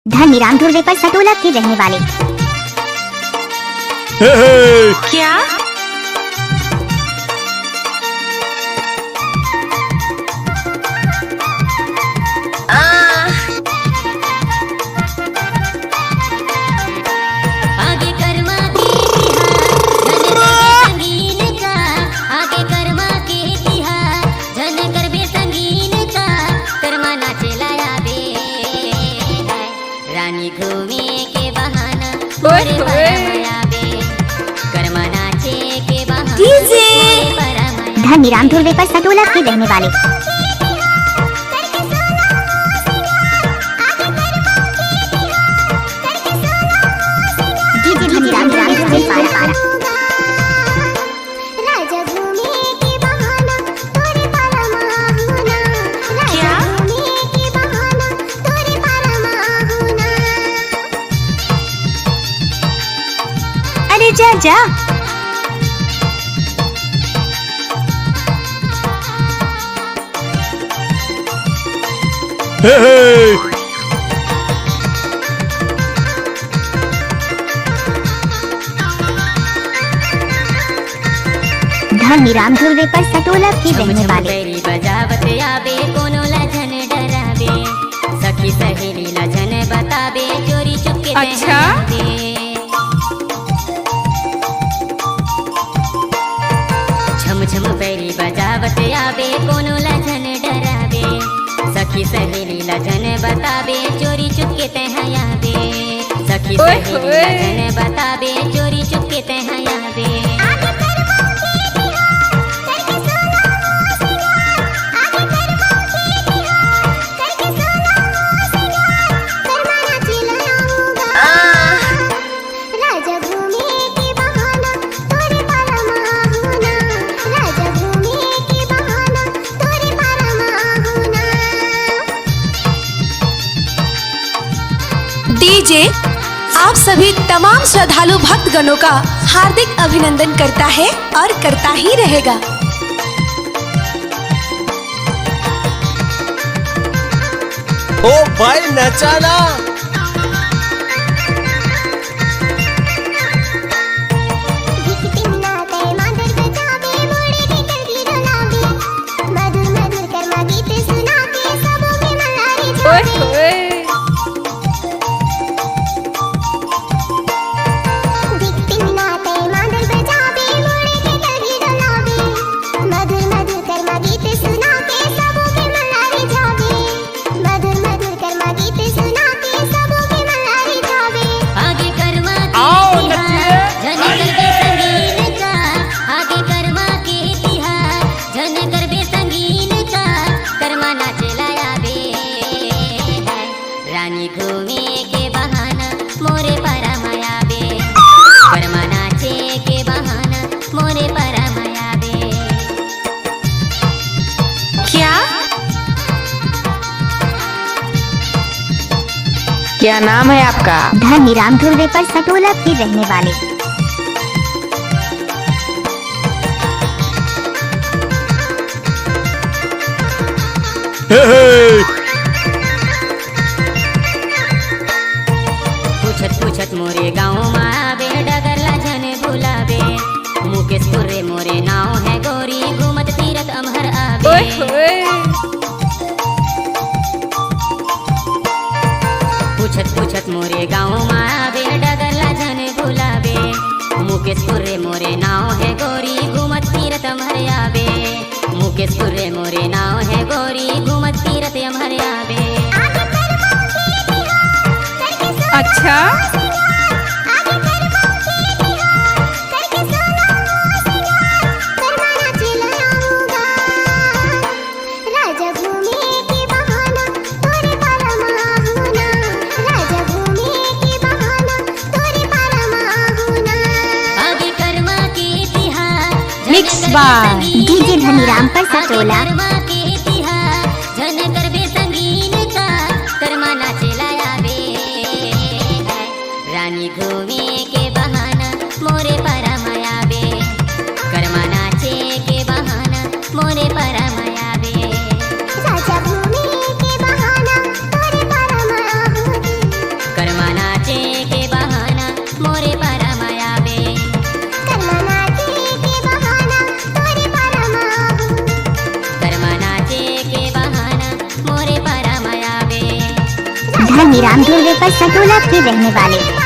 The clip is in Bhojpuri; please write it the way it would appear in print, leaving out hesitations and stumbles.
धनीराम ध्रुवे पर सटोला के रहने वाले। क्या? आगे कर्मा के तिहार धन करबे संगीन का कर्मा नाचे लाया बे रानी घूमे के बहाना मोरे परमाया बे कर्मा नाचे के बहाना मोरे परमाया। धनीराम ध्रुवे पर सटोला के रहने वाले। डीजे धनीराम ध्रुवे पारा। राजा घूमे के बहाना तोरे परमा हुना। क्या? घूमे के बहाना तोरे परमा हुना। अरे जा जा। धनीराम ध्रुवे पर सटोला के रहने वाले। बैरी बजावत आबे कोनो लजन डराबे सखी सहेली लजन बताबे चोरी चुपके अच्छा? छम छम बैरी बजावत आबे कोनो लजन डराबे सखी सहेली लजन बताबे चोरी चुपके तहयाबे सखी सहेली लजन बताबे चोरी चुपके तहयाबे। डीजे आप सभी तमाम श्रद्धालु भक्तगणों का हार्दिक अभिनंदन करता है और करता ही रहेगा। ओ भाई नचाना। रानी घूमे के बहाना मोरे परमाया बे कर्मा नाचे के बहाना मोरे परमाया बे। क्या? क्या नाम है आपका? धनीराम ध्रुवे पर सटोला के रहने वाले। पूछत मोरे गाँव में आबे डगर लाजन बुलाबे मुकेशपुर रे मोरे नाव है गोरी घूमत तीरथ अमहर आबे। पूछत मोरे गाँव में आबे डगर लाजन बुलाबे मुकेशपुर रे मोरे नाव है गोरी घूमत तीरथ अमहर आबे मुकेशपुर रे मोरे नाव है गोरी घूमत तीरथ अमहर आबे। अच्छा? मिक्स बाय डीजे धनीराम पर सटोला। धन करबे संगीन का कर्मा नाचे लाया बे रानी घूमे के बहाना मोरे परमाया बे कर्मा नाचे के बहाना मोरे परमाया बे। राजा घूमे के बहाना तोरे परमाया बे धनी राम ढूंढे पर सटोला के रहने वाले।